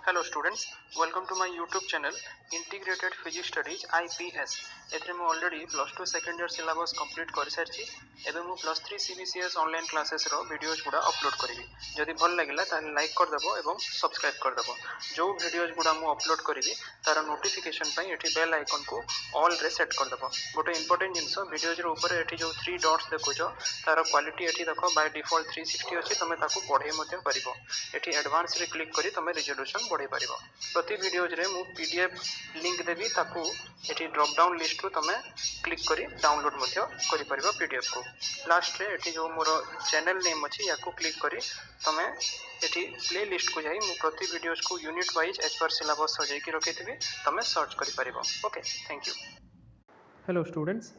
Hello students, welcome to my YouTube channel Integrated Physics Studies IPS. एथरे मु already plus 2 second year syllabus complete कर सारछि एबे मु plus 3 CBCS online classes रो videos गुडा upload करिवि जदि भल लागिला ताले लाइक कर देबो एवं सब्सक्राइब कर देबो जो वीडियोज गुडा मु अपलोड करिवि तार नोटिफिकेशन पई एठी बेल आइकन को ऑल रे सेट कर देबो गोटे इंपोर्टेंट जिंस वीडियोज रो ऊपर एठी जो 3 डॉट्स देखुछो तार क्वालिटी एठी देखो बाय डिफॉल्ट 360 अछि तमे ताकू पढे मध्ये परिबो एठी एडवांस रे क्लिक करी तमे रिजोल्यूशन बढ़े परिबो प्रति वीडियोज रे मु पीडीएफ लिंक देबी ताकू एठी ड्रॉप डाउन लिस्ट रो तमे क्लिक करी डाउनलोड मध्ये करि परिबो पीडीएफ को लास्ट रे एठी जो मोर चैनल नेम अछि याकू क्लिक करी तमे एठी प्ले लिस्ट को जाई मु प्रति वीडियोज को unit wise as per syllabus सजाई की रखिथिबी तमे सर्च करि परिबो okay thank you. Hello students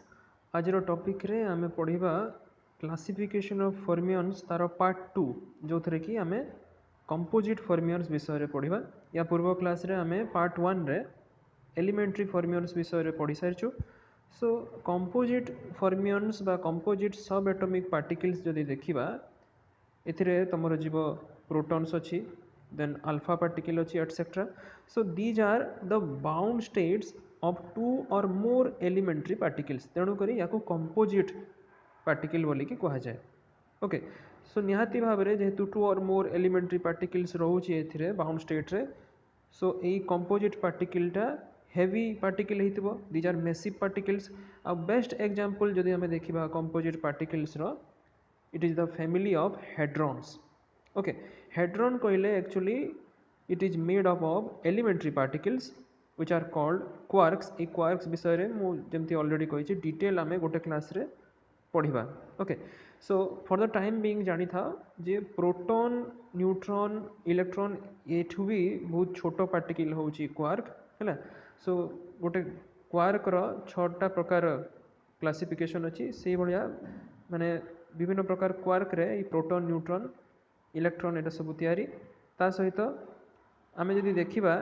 आज रो टॉपिक रे हमें पढिबा क्लासिफिकेशन ऑफ फर्मियंस तार पार्ट 2 जो थरे की हमें कंपोजिट फर्मियंस विषय रे पढिबा या पूर्व क्लास रे हमें पार्ट 1 रे एलिमेंटरी फर्मियंस विषय रे पढि सारछु। सो कंपोजिट फर्मियंस बा कंपोजिट सब एटॉमिक पार्टिकल्स जदि देखिबा एथिरे तमरो जीव प्रोटॉन्स अछि देन अल्फा पार्टिकल अछि etcetera. So these are the bound states of two or more elementary particles तेणु करी याको कंपोजिट पार्टिकल बोली कि कहा जाए ओके। सो निहाती भाव में जेहेतु to or more elementary particles रोचे एथिरे बाउंड स्टेट रे सो एई कंपोजिट पार्टिकलटा हेवी पार्टिकल हेतिबो दीज आर मैसिव पार्टिकल्स। आ बेस्ट एग्जांपल जदि हमें देखिबा कंपोजिट पार्टिकल्स रो it is the family of hadrons okay. Hadron कहले actually it is made up of elementary particles which are called quarks. ए quarks विषय रे मु जेमति ऑलरेडी कहिछि डिटेल हमें गोटे क्लास रे पढ़िबा okay. So for the time being जानी था जे प्रोटॉन न्यूट्रॉन इलेक्ट्रॉन एठू भी बहुत छोट पार्टिकल होची क्वार्क हैला। सो गोटे क्वार्क रो 6टा प्रकार क्लासिफिकेशन अछि से भलिया माने विभिन्न प्रकार क्वार्क रे ई प्रोटॉन न्यूट्रॉन इलेक्ट्रॉन एटा सब तयारी ता सहित आमे जदि देखिबा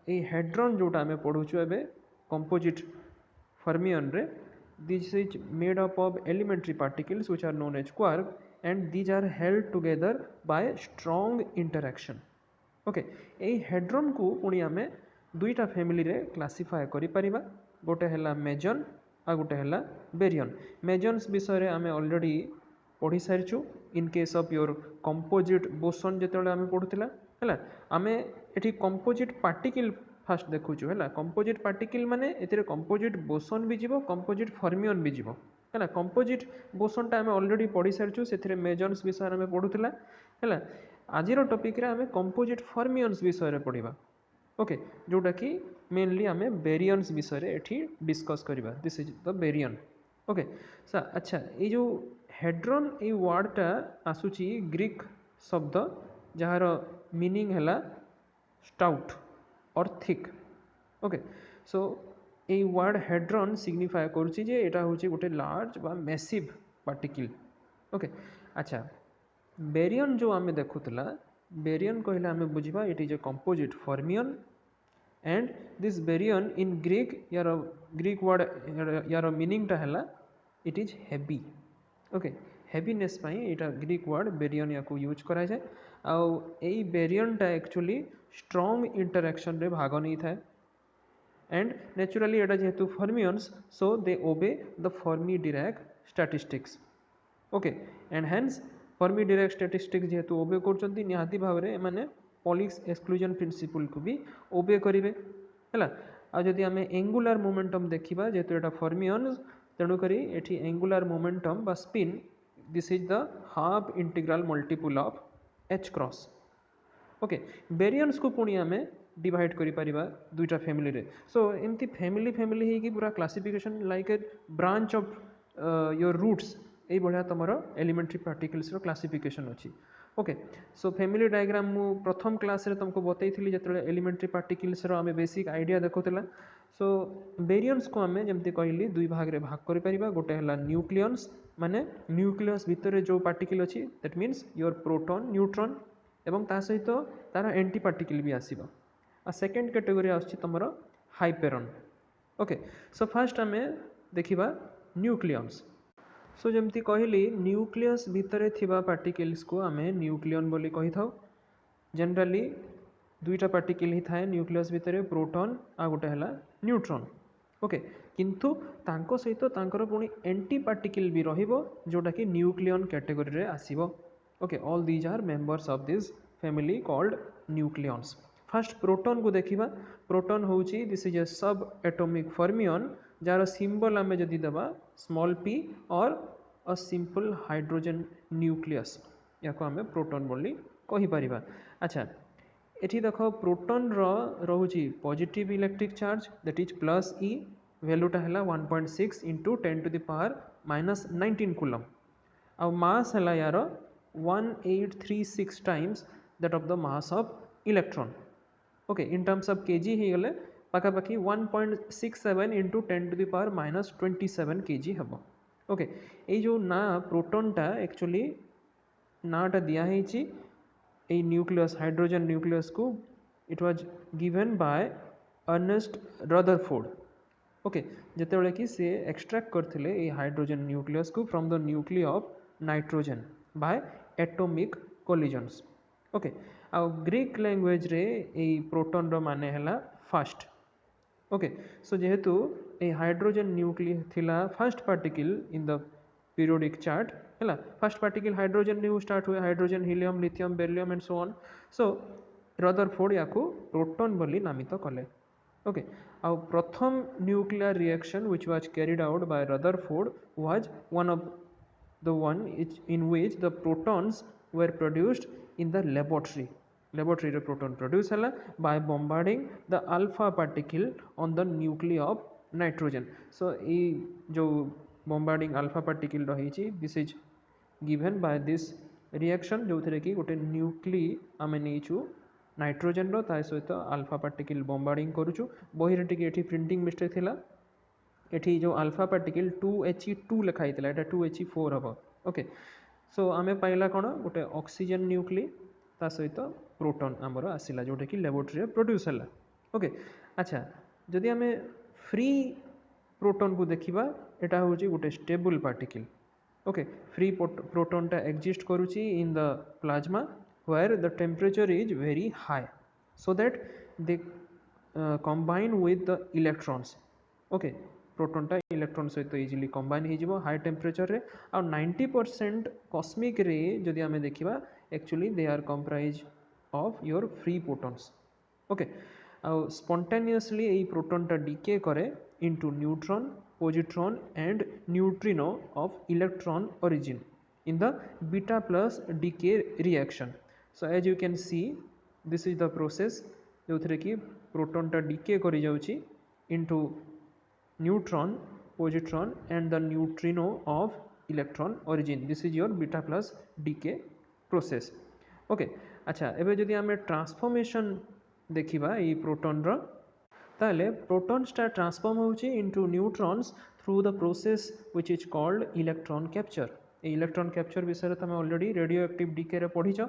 ए हेड्रॉन जोटा आमे पढुछु एबे कंपोजिट फर्मियन रे this is made up of elementary particles which are known as quark and these are held together by strong interaction okay। A hadron को पुणी आमे दुईटा फैमिली रे क्लासिफाई करि परिबा गोटे हला मेजन आ गोटे हला बेरियन। मेजन्स विषय रे आमे ऑलरेडी पढ़ी सारिछु in case of your composite boson जेतेले आमे पढुतिला हला। आमे एठी कंपोजिट पार्टिकल फास्ट देखुछु है कंपोजिट पार्टिकल माने एथिरे कंपोजिट बोसन भी जीवो कंपोजिट फर्मियन भी जीवो है कंपोजिट बोसन टा हमें ऑलरेडी पढ़ी सारछु सेथिरे मेजन्स विषय में पढुतिला है। आज टॉपिक रे हमें कंपोजिट फर्मियंस विषय रे पढ़िबा ओके जोटा कि मेनली हमें बेरियंस विषय रे एठी डिस्कस करिबा this is the baryon okay. सा अच्छा ये जो हेड्रॉन ए वर्डटा आसुची ग्रीक शब्द जहार मीनिंग हैला स्टाउट और thick okay. So a word hadron signify करुछि जे एटा होछि गोटे लार्ज बा मैसिव पार्टिकल ओके। अच्छा बेरियन जो आमे देखुतला बेरियन कहले आमे बुझिबा it is a composite fermion and this baryon in Greek यार ग्रीक वर्ड यार मीनिंग टा हैला it is heavy okay. Heaviness पाई एटा ग्रीक वर्ड बेरियन याको यूज करा जाय आउ एई बेरियन टा एक्चुअली स्ट्रॉन्ग इंटरैक्शन रे भाग नहीं थाए एंड नेचुरली एटा जेहेतु fermions so they obey the Fermi Dirac statistics okay and hence Fermi Dirac statistics जेहेतु ओबे करचंती निहाती भाव रे माने पॉलिक्स एक्सक्लूजन प्रिंसिपल को भी ओबे करिवे हैला। आ जदि हमें एंगुलर मोमेंटम देखिबा जेहेतु एटा फर्मियंस तेणु करी एठी एंगुलर मोमेंटम बा spin this is the half integral multiple of H cross okay. Baryons को पुणी आमे डिवाइड करि परिबा दुईटा फैमिली रे। सो एमती फैमिली फैमिली हे कि पूरा classification like a branch of your roots ए बढ़िया तमरो एलिमेंटरी पार्टिकल्स रो क्लासिफिकेशन अछि ओके। सो फैमिली डायग्राम मु प्रथम क्लास रे तुमको बतैथिली जेतले एलिमेंटरी पार्टिकल्स रो आमे बेसिक आइडिया देखुतला। सो बेरियंस को आमे जेमती कहली दुई भाग रे भाग करि परिबा गोटे हला न्यूक्लियस माने न्यूक्लियस भितर जो पार्टिकल अछि that means your proton neutron एवं ता सहित तार एंटी पार्टिकल भी आसीबा। आ सेकंड कैटेगरी आछि तमरो हाइपेरॉन ओके। सो फर्स्ट आमे देखिबा न्यूक्लियस। सो जेमती कहली न्यूक्लियस भितर थिबा पार्टिकल्स को आमे न्यूक्लियन बोली कहि थाउ। जनरली दुईटा पार्टिकल ही थाए न्यूक्लियस भितर प्रोटॉन आ गोटे है न्यूट्रॉन ओके किंतु तांको सहित तांकर पुणी एंटी पार्टिकल भी रहिबो जोटा कि न्यूक्लियन कैटेगरी रे आसीबो okay all these are members of this family called nucleons first proton को देखिबा प्रोटॉन होउची दिस इज ए सब एटॉमिक फर्मियन जार सिंबल आमे जदि देबा स्मॉल p और अ सिंपल हाइड्रोजन न्यूक्लियस याको आमे प्रोटॉन बोली कहि परिबा अच्छा एठी देखो प्रोटॉन रोची positive electric charge that is plus e वैल्यूटा है 1.6 into 10 to the power -19 coulomb आ मास है यार 1836 times that of the mass of electron okay in terms of KG ही गले पाखापाखि 1.67 into 10 to the power -27 KG hmm okay ये जो ना प्रोटॉनटा एक्चुअली नाटा दिखाई ए न्यूक्लियस हाइड्रोजन न्यूक्लियस को it was given by Ernest Rutherford okay जिते कि सी एक्सट्रैक्ट करते ये हाइड्रोजन न्यूक्लियस को from the nuclei of nitrogen by atomic collisions okay आ ग्रीक लैंग्वेज रे ए प्रोटॉन रो माने हला फर्स्ट ओके सो जेहेतु ए हाइड्रोजन न्यूक्लियस थिला first particle in the periodic chart है फर्स्ट पार्टिकल हाइड्रोजन न्यू स्टार्ट हुए hydrogen helium lithium beryllium and so on so Rutherford या प्रोटॉन बोली नामित कले ओके आ प्रथम nuclear reaction which was carried out by Rutherford was one of the one in which the protons were produced in the laboratory रे proton produce hela by bombarding the alpha particle on the nuclei of nitrogen so ए जो bombarding alpha particle रही this is given by this reaction जो थे कि गोटे nuclei आमे नहींचु nitrogen रो ता सहित अल्फा पार्टिकल बॉम्बार्डिंग करूछु बही रे टिके प्रिंटिंग मिस्टेक थिला एठी जो अल्फा पार्टिकल 2He2 लिखा होता है 2He4 हम ओके सो आमे पाइला कौन गोटे ऑक्सीजन न्यूक्ली ता सहित प्रोटॉन आमर आसला जोटा कि लैबोरेटरी प्रोड्यूस है ओके अच्छा जदि आमे फ्री प्रोटॉन को देखिबा एटा होची गोटे स्टेबल पार्टिकल ओके फ्री प्रोटॉनटा एग्जिस्ट करूची in the plasma where the temperature is very high so that they combine with the electrons okay प्रोटॉनटा इलेक्ट्रॉन सहित इजिली कंबाइन हो हाई टेम्परेचर रे आ 90% कॉस्मिक रे जदि आमे देखिबा actually they are comprise of your free protons okay आ spontaneously ए प्रोटॉनटा डीके करे into neutron positron and neutrino of electron origin in the beta plus decay reaction so as you can see this is the process जो थे कि प्रोटॉनटा decay करि जाउची into neutron positron and the neutrino of electron origin this is your beta plus decay process okay अच्छा एबे जदि आमे ट्रांसफॉर्मेशन देखिबा ए प्रोटॉन रो ताले प्रोटॉन्स टा ट्रांसफॉर्म होची into neutrons through the process which is called electron capture A electron capture विषय तमे ऑलरेडी रेडियो एक्टिव डीके रे पढिछ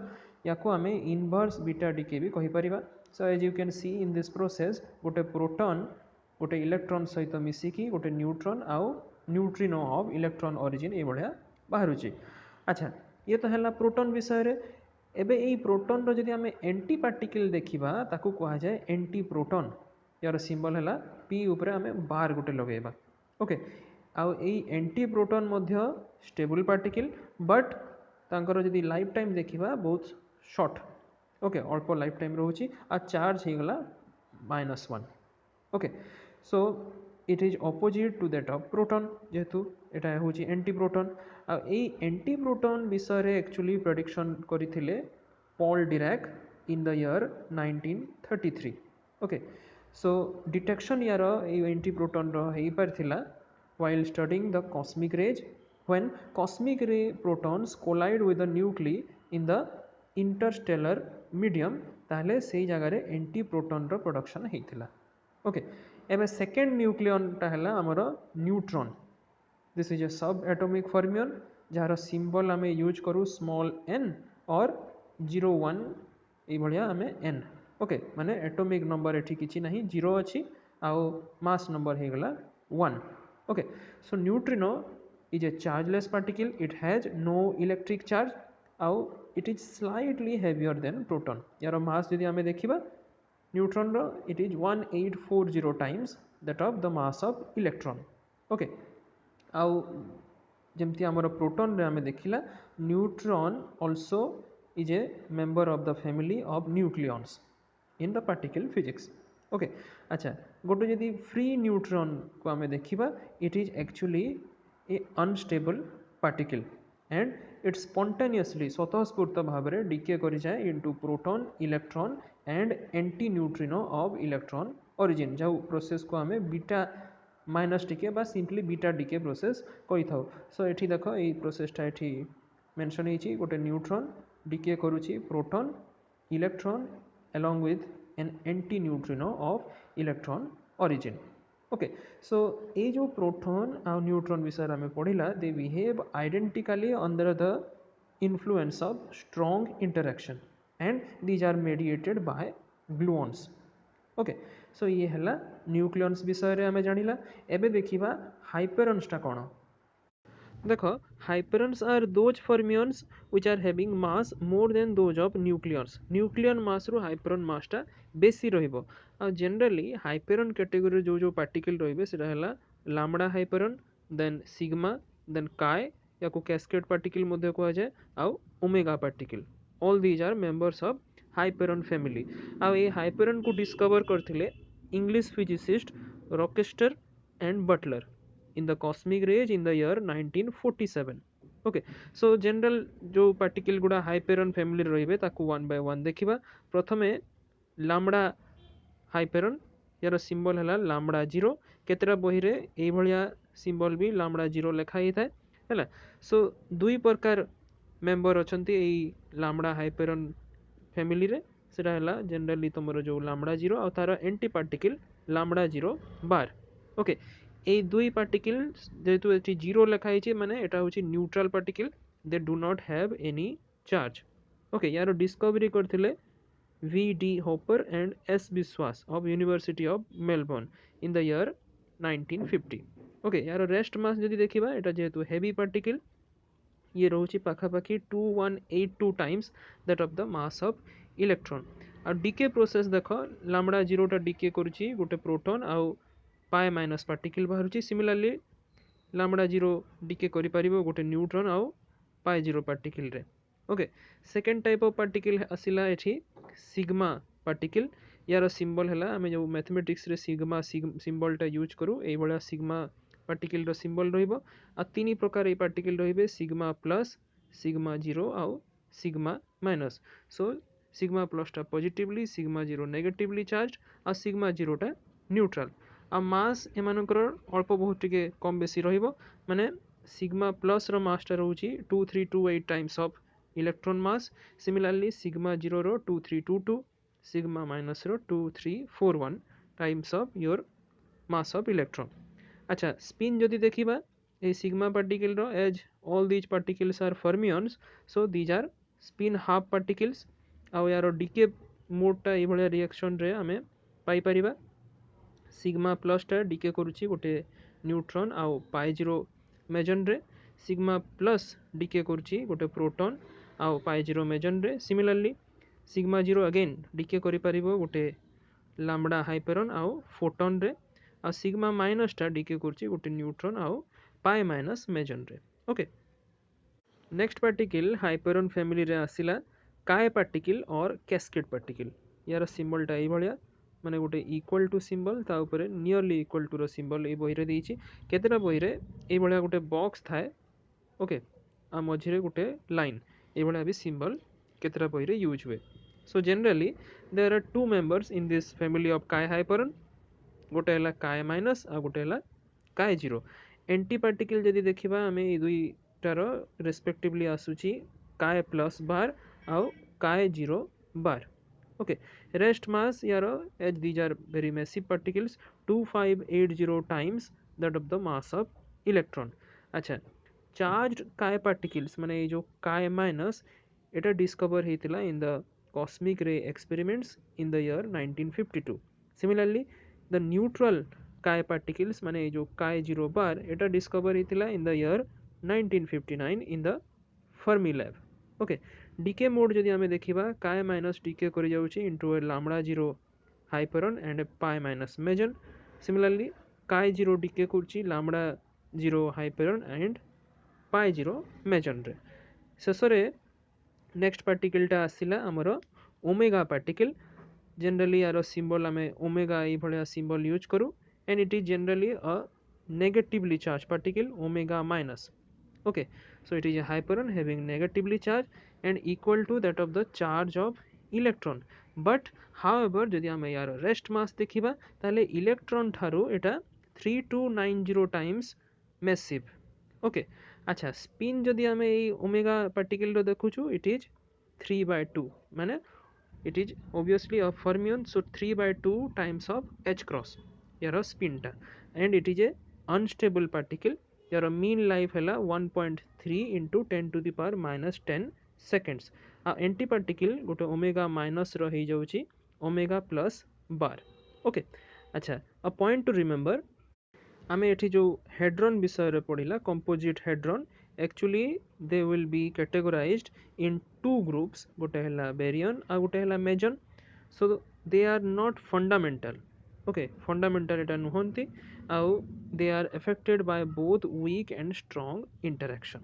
याको आमे इनवर्स बीटा डीके भी कहि परिबा so as you can see in this process गोटे प्रोटॉन गोटे इलेक्ट्रॉन सहित मिसिकी गोटे न्यूट्रॉन आउ न्यूट्रिनो ऑफ इलेक्ट्रॉन ओरिजिन ये बढ़िया बाहर अच्छा ये तो है प्रोटॉन विषय रे एबे ए प्रोटॉन रो जदि आमे एंटी पार्टिकल देखिबा ताकू कहा जाए एंटी प्रोटॉन यार सिंबल है पी ऊपर आमे बार गोटे लगेबा ओके आउ ए एंटी प्रोटॉन मध्य स्टेबल पार्टिकल बट तांकर जदि लाइफ टाइम देखिबा बहुत शॉर्ट ओके अल्प लाइफ टाइम रोची आ चार्ज हो गला -1 okay so it is opposite to that of proton जेहेतु एटा होची एंटी प्रोटॉन आ एंटी प्रोटॉन विषय रे एक्चुअली प्रेडिक्शन करथिले Paul Dirac in the year 1933 okay so detection यार एंटी प्रोटॉन रो हेई परथिला while studying the cosmic rays when cosmic ray protons collide with the nuclei in the interstellar medium ताहले से जगह रे एंटी प्रोटॉन रो production हेइथिला okay एबे second nucleon टा हला हमर न्यूट्रॉन दिस इज ए सब एटॉमिक फर्मियन जार सिंबल आमे यूज करू स्मॉल n और 01 ए भलिया आमे n ओके माने एटॉमिक नंबर एठी किछि नाही 0 अछि आउ मास नंबर हे गला 1 okay so neutrino is a chargeless particle it has no electric charge आउ it is slightly heavier than proton यार मास यदि आमे देखिबा न्यूट्रॉन रो it is 1840 times that of the mass of electron okay आउ जमती आमर प्रोटॉन रे आमे देखिला neutron also is a member of the family of nucleons in the particle physics okay अच्छा गोटे जदि फ्री न्यूट्रॉन को आमे देखिबा it is actually a unstable particle and it spontaneously स्वतःस्फूर्त भाव में डिके करि जाए into proton electron and anti neutrino of electron origin जो प्रोसेस को आमे बीटा माइनस डिके बा सिंपली बीटा डिके प्रोसेस कहि थाउ सो एठी देखो ए प्रोसेसटा एठी मेंशन हेछि गोटे न्यूट्रॉन डिके करूछि proton electron along with an anti neutrino of electron origin okay so ये जो प्रोटॉन और न्यूट्रॉन विषय आम पढ़िला they behave identically under the influence of strong interaction and these are mediated by gluons okay so ये है nucleons विषय आम जानिला एबे देखिबा हाइपरॉन्सटा कौन देख hyperons are those fermions which are having mass more than those of nucleons nucleon mass रु हाइपरॉन मासटा बेसी रहिबो आ जनरली हाइपरॉन कैटेगरी जो जो पार्टिकल रहिबे सेटा हला lambda hyperon then sigma then xi या को कैस्केड पार्टिकल मध्ये को जाय आ omega particle all these are members of hyperon family आ ए हाइपरॉन को डिस्कवर करथिले English physicist Rochester and Butler in the cosmic rays in the year 1947 okay so general जो पार्टिकल गुड़ा हाइपेरॉन फैमिली रहिबे ताकू वन बाय वन देखिबा प्रथमे लैम्बडा हाइपेरॉन यार सिंबल हला लैम्बडा 0 केतरा बही रे एई भलिया सिंबल भी लैम्बडा 0 लिखा ही थाए हला सो दुई प्रकार मेंबर अछंती एई लैम्बडा हाइपेरॉन फैमिली रे सेटा हला जनरली तमरो जो लैम्बडा 0 और तार एंटी पार्टिकल लैम्बडा 0 बार ओके এই দুই পার্টিকেল যেহেতু এটি জিরো লেখা হয়েছে মানে এটা হচ্ছে neutral particle they do not have any charge okay ইয়ার ডিসকভারি করলে V D Hopper and S Biswas of university of Melbourne in the year 1950 okay ইয়ার রেস্ট মাস যদি দেখিবা এটা যেহেতু হেভি পার্টিকেল ये रोचे पाखापाखि 2182 times that of the mass of electron और डीके प्रोसेस देख लैम्बडा 0टा डीके करुची गोटे प्रोटॉन आउ पाए माइनस पार्टिकल बाहर सिमिलरली लैम्बडा 0 डीके करि परिबो गोटे न्यूट्रॉन आउ पाए 0 पार्टिकल रे okay second type of particle आसिला एठी सिग्मा पार्टिकल यार सिंबल है आम जो मैथमेटिक्स रे सिग्मा सिंबलटा यूज करूँ ये सिग्मा पार्टिकल रो सिंबल रहिबो आ तीन प्रकार ये पार्टिकल रहिबे सिग्मा प्लस सिग्मा 0 आउ sigma minus so sigma plus टा पॉजिटिवली सिग्मा 0 नेगेटिवली चार्ज आ सिग्मा 0 टा न्यूट्रल आ मास एमानकर अल्प बहुत टिके कम बेसी रहिबो माने सिग्मा प्लस रो मास टा रहउची 2328 times of electron mass similarly sigma 0 रो 2322 सिग्मा माइनस रो 2341 times of your mass of electron अच्छा स्पिन जदि देखिबा ए सिग्मा पार्टिकल रो as all these particles are fermions so these are spin half particles आ यार डीके मोडटा ए भलिया रिएक्शन रे हमें पाई परिबा सिग्मा प्लस टा डीके करूची गोटे न्यूट्रॉन आउ पाई 0 मेजन रे सिग्मा प्लस डीके करूची गोटे प्रोटॉन आउ पाई 0 मेजन रे सिमिलरली सिग्मा 0 अगेन डीके करि परिबो गोटे लैम्बडा हाइपरॉन आउ फोटॉन रे आ सिग्मा माइनस टा डीके करछि गोटे न्यूट्रॉन आउ पाई माइनस मेजन रे ओके नेक्स्ट पार्टिकल हाइपरॉन फैमिली रे आसिला काय पार्टिकल और कैस्केड पार्टिकल यार सिंबल टा ए भलिया माने गोटे इक्वल टू सिंबल ता ऊपर नियरली इक्वल टू रो सिंबल ए बही रे देछि केतेटा बही रे ए भलिया गोटे बॉक्स थाए ओके आ मझी रे गोटे लाइन ए भलिया भी सिंबल केतेटा बही रे यूज हुए so generally there are two members in this family of काय हाइपरॉन गोटे है काय माइनस आ गोटे है काय 0 एंटी पार्टिकल जदि देखिबा आमे ए दुईटार रेस्पेक्टिवली आसुची काय प्लस बार आउ काय 0 बार ओके रेस्ट मास यार as these are very massive particles 2580 times that of the mass of electron अच्छा चार्ज्ड काय पार्टिकल्स माने जो काय माइनस एटा डिस्कवर हेतिला in the cosmic ray experiments in the year 1952 similarly the neutral xi particles माने जो xi 0 bar एटा discover हेतिला in the year 1959 in the Fermi lab okay decay mode जदि आमे देखिबा काय माइनस डीके करि जाउची into A lambda 0 hyperon and a pi minus meson. Similarly, chi 0 decay kurchi lambda 0 hyperon and pi 0 meson re. शेषे next पार्टिकलटा आसला आमर omega particle generally यार symbol आम ओमेगा ये भाया सिंबल यूज करूँ and it is generally a negatively charge particle omega minus. Okay, so it is a hyperon having negatively charged and equal to that of the charge of electron. But however जदि आम यार rest mass देखा ताले electron ठारू एटा 3290 times massive. Okay अच्छा spin जदि आम ओमेगा पार्टिकल रो देखुछु इट इज 3/2 माने it is obviously a fermion, so 3/2 times of h cross यार स्पिन टा and it is a unstable particle यार mean life है 1.3 into 10 to the power minus 10 seconds. Uh anti particle गोटे omega minus रही जाउची omega plus बार. Okay अच्छा a point two remember आम एठी जो हेड्रॉन विषय रे पढ़िला composite hadron actually they will be categorized in two groups गोटे है बेरियन आ गोटे है meson. So they are not fundamental. Okay fundamental एटा नुहंती आउ they are affected by both weak and strong interaction.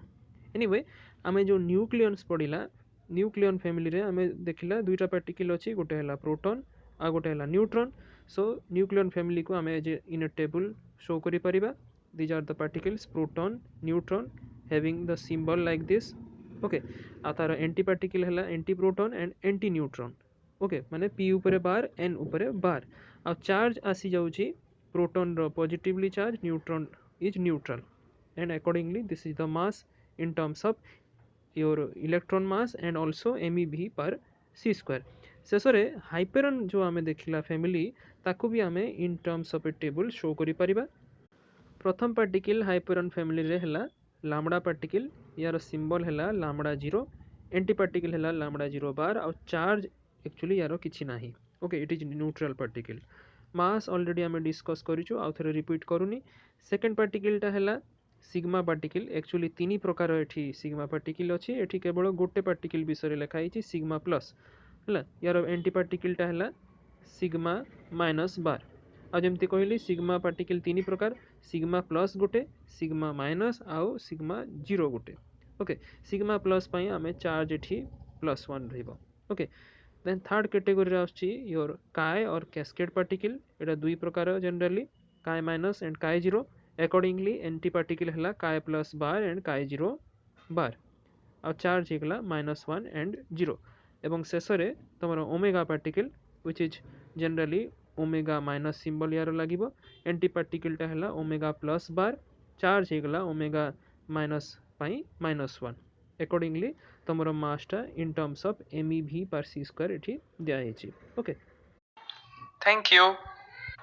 Anyway आम जो न्यूक्लियंस पढ़िला न्यूक्लियन फैमिली रे आम देखिला दुईटा पार्टिकल अच्छी गोटे है प्रोटॉन आ गोटे है न्यूट्रॉन. सो न्यूक्लियन फैमिली को आम as in a table show करि परिबा. these are the particles proton neutron having the symbol like this. Okay आ तार एंटी पार्टिकल है anti proton and anti neutron. Okay माने p ऊपर बार n ऊपर बार आ चार्ज आसी जाउची प्रोटॉन रो positively charge neutron is neutral and accordingly this is the mass in terms of your electron mass and also mev per c square. शेषे हाइपेरन जो आम देखला फैमिली ताकू भी आम इन terms of A table show करि परिबा. प्रथम पार्टिकल हाइपेरन फैमिली रे हला लामडा पार्टिकल यार सिंबल हला लामडा 0 एंटी पार्टिकल हला लामडा 0 बार और चार्ज एक्चुअली यार किछि नाही. Okay it is neutral particle. Mass already आम डिस्कस करिछु आउ थरे रिपीट करूनी. सेकंड पार्टिकलटा हला सिग्मा पार्टिकल एक्चुअली तीन प्रकार एठी सिग्मा पार्टिकल अछि. एठी केवल गोटे पार्टिकल विषय रे लिखा हिची सिग्मा प्लस हला यार एंटी पार्टिकलटा हला सिग्मा माइनस बार. आ जमती कहली सिग्मा पार्टिकल तीन प्रकार सिग्मा प्लस गोटे सिग्मा माइनस आउ सिग्मा 0 गोटे. ओके सिग्मा प्लस पई आमे चार्ज एठी +1 रहइबो. ओके देन थर्ड कैटेगरी रे आछि योर काय और कैस्केड पार्टिकल. एटा दुई प्रकार जनरली काय माइनस एंड काय 0. अकॉर्डिंगली एंटी पार्टिकल हला काय प्लस बार एंड काय 0 बार और चार्ज हेगला -1 एंड 0. एवं शेषे तुम omega particle which is generally omega minus symbol यार लागिबो. एंटी पार्टिकलटा हला ओमेगा प्लस बार चार्ज हेगला ओमेगा माइनस पाई -1. अकॉर्डिंगली तुम मासटा in terms of MEV per c square एठी दिया हेची. Okay thank you.